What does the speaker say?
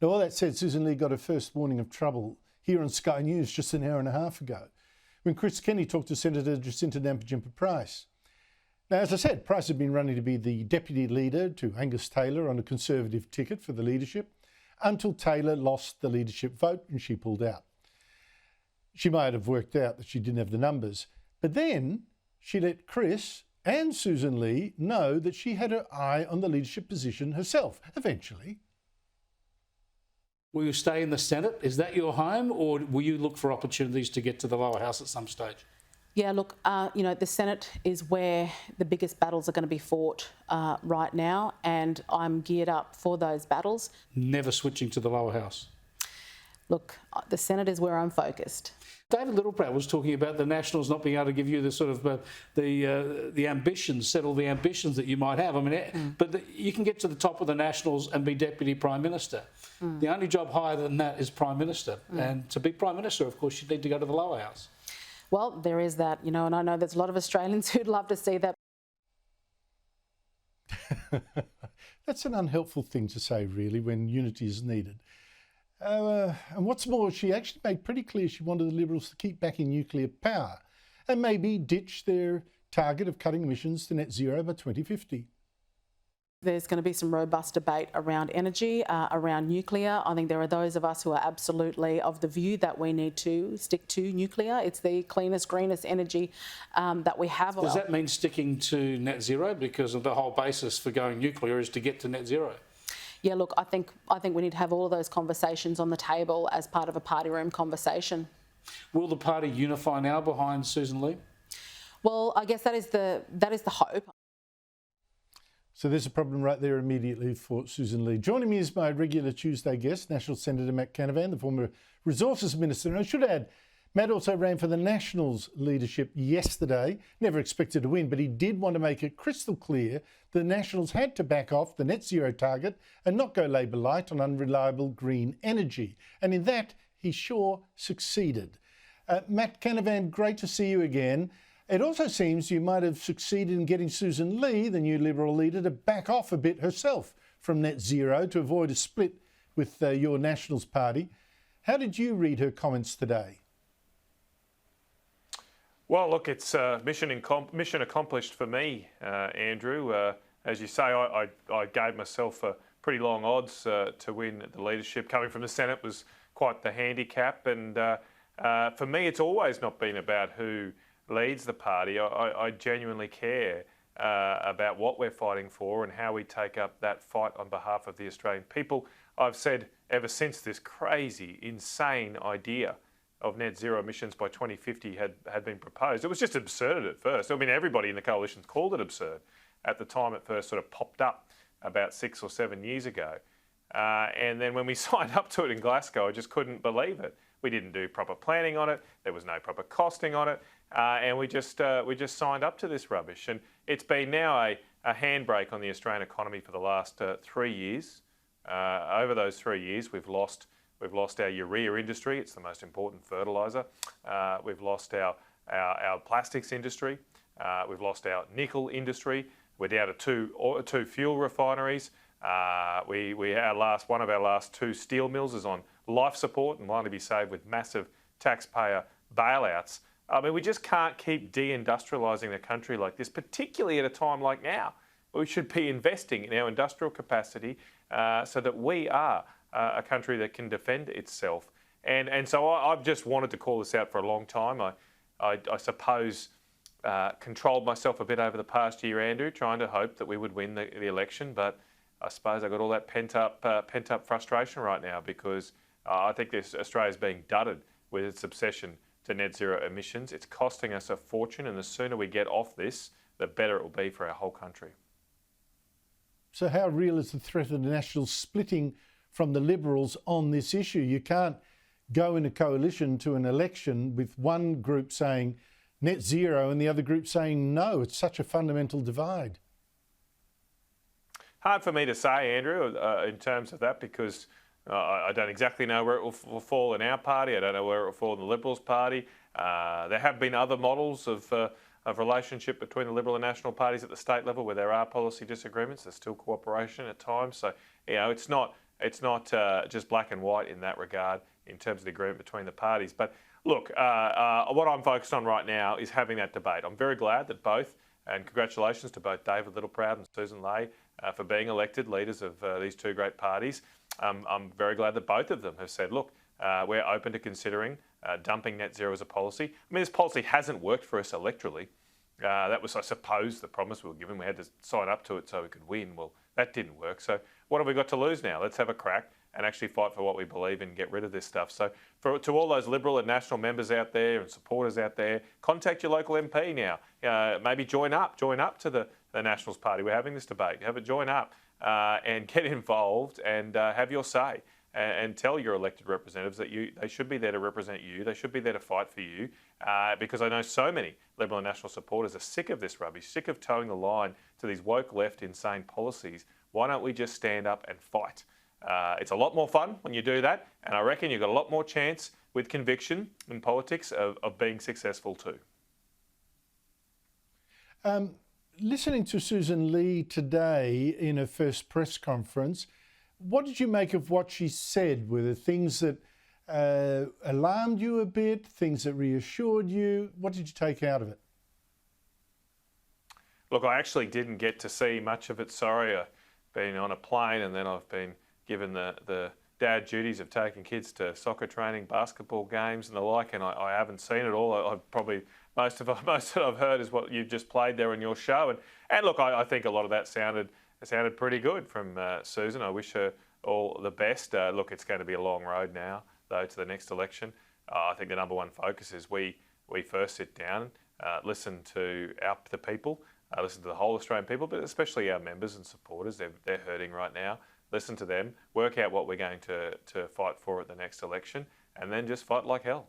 Now, all that said, Susan Lee got her first warning of trouble here on Sky News just an hour and a half ago, when Chris Kenny talked to Senator Jacinta Nampijinpa-Price. Now, as I said, Price had been running to be the deputy leader to Angus Taylor on a Conservative ticket for the leadership until Taylor lost the leadership vote and she pulled out. She might have worked out that she didn't have the numbers, but then she let Chris and Susan Lee know that she had her eye on the leadership position herself, eventually. Will you stay in the Senate? Is that your home, or will you look for opportunities to get to the lower house at some stage? Yeah, look, the Senate is where the biggest battles are going to be fought right now, and I'm geared up for those battles. Never switching to the lower house? Look, the Senate is where I'm focused. David Littleproud was talking about the Nationals not being able to give you the sort of the ambitions, settle the ambitions that you might have. I mean, but you can get to the top of the Nationals and be Deputy Prime Minister. The only job higher than that is Prime Minister. And to be Prime Minister, of course, you need to go to the lower house. Well, there is that, and I know there's a lot of Australians who'd love to see that. That's an unhelpful thing to say, really, when unity is needed. And what's more, she actually made pretty clear she wanted the Liberals to keep backing nuclear power and maybe ditch their target of cutting emissions to net zero by 2050. There's going to be some robust debate around energy, around nuclear. I think there are those of us who are absolutely of the view that we need to stick to nuclear. It's the cleanest, greenest energy that we have. Does that mean sticking to net zero? Because of the whole basis for going nuclear is to get to net zero. Yeah, look, I think we need to have all of those conversations on the table as part of a party room conversation. Will the party unify now behind Susan Lee? Well, I guess that is the hope. So there's a problem right there immediately for Susan Lee. Joining me is my regular Tuesday guest, National Senator Matt Canavan, the former Resources Minister. And I should add, Matt also ran for the Nationals leadership yesterday. Never expected to win, but he did want to make it crystal clear the Nationals had to back off the net zero target and not go Labor light on unreliable green energy. And in that, he sure succeeded. Matt Canavan, great to see you again. It also seems you might have succeeded in getting Susan Lee, the new Liberal leader, to back off a bit herself from net zero to avoid a split with your Nationals party. How did you read her comments today? Well, look, it's mission accomplished for me, Andrew. As you say, I gave myself a pretty long odds to win the leadership. Coming from the Senate was quite the handicap. And for me, it's always not been about who leads the party. I genuinely care about what we're fighting for and how we take up that fight on behalf of the Australian people. I've said ever since this crazy, insane idea of net zero emissions by 2050 had been proposed. It was just absurd at first. I mean, everybody in the coalition called it absurd at the time it first sort of popped up about 6 or 7 years ago. And then when we signed up to it in Glasgow, I just couldn't believe it. We didn't do proper planning on it. There was no proper costing on it. And we just signed up to this rubbish. And it's been now a handbrake on the Australian economy for the last 3 years. Over those 3 years, we've lost our urea industry. It's the most important fertiliser. We've lost our plastics industry. We've lost our nickel industry. We're down to two fuel refineries. One of our last 2 steel mills is on life support and wanting to be saved with massive taxpayer bailouts. I mean, we just can't keep deindustrialising the country like this, particularly at a time like now. We should be investing in our industrial capacity so that we are a country that can defend itself. And so I've just wanted to call this out for a long time. I suppose controlled myself a bit over the past year, Andrew, trying to hope that we would win the election. But I suppose I got all that pent up frustration right now because I think Australia's being dudded with its obsession to net zero emissions. It's costing us a fortune, and the sooner we get off this, the better it will be for our whole country. So how real is the threat of the Nationals splitting from the Liberals on this issue? You can't go in a coalition to an election with one group saying net zero and the other group saying no. It's such a fundamental divide. Hard for me to say, Andrew, in terms of that, because I don't exactly know where it will fall in our party. I don't know where it will fall in the Liberals party. There have been other models of relationship between the Liberal and National parties at the state level where there are policy disagreements. There's still cooperation at times. So, it's not it's not just black and white in that regard in terms of the agreement between the parties. But look, what I'm focused on right now is having that debate. I'm very glad that both, and congratulations to both David Littleproud and Susan Ley for being elected leaders of these two great parties. I'm very glad that both of them have said, look, we're open to considering dumping net zero as a policy. I mean, this policy hasn't worked for us electorally. That was, I suppose, the promise we were given. We had to sign up to it so we could win. Well, that didn't work. So what have we got to lose now? Let's have a crack and actually fight for what we believe in and get rid of this stuff. So to all those Liberal and National members out there and supporters out there, contact your local MP now. Maybe join up to the Nationals Party. We're having this debate. Join up and get involved and have your say. And tell your elected representatives that they should be there to represent you. They should be there to fight for you, because I know so many Liberal and National supporters are sick of this rubbish, sick of towing the line to these woke left insane policies. Why don't we just stand up and fight? It's a lot more fun when you do that, and I reckon you've got a lot more chance with conviction in politics of being successful too. Listening to Susan Ley today in her first press conference, what did you make of what she said? Were there things that alarmed you a bit, things that reassured you? What did you take out of it? Look, I actually didn't get to see much of it. Sorry, I've been on a plane and then I've been given the dad duties of taking kids to soccer training, basketball games and the like, and I haven't seen it all. I've probably most of it I've heard is what you've just played there in your show. And look, I think a lot of that sounded pretty good from Susan. I wish her all the best. Look, it's going to be a long road now, though, to the next election. I think the number one focus is we first sit down, listen to the people, listen to the whole Australian people, but especially our members and supporters. They're hurting right now. Listen to them, work out what we're going to fight for at the next election, and then just fight like hell.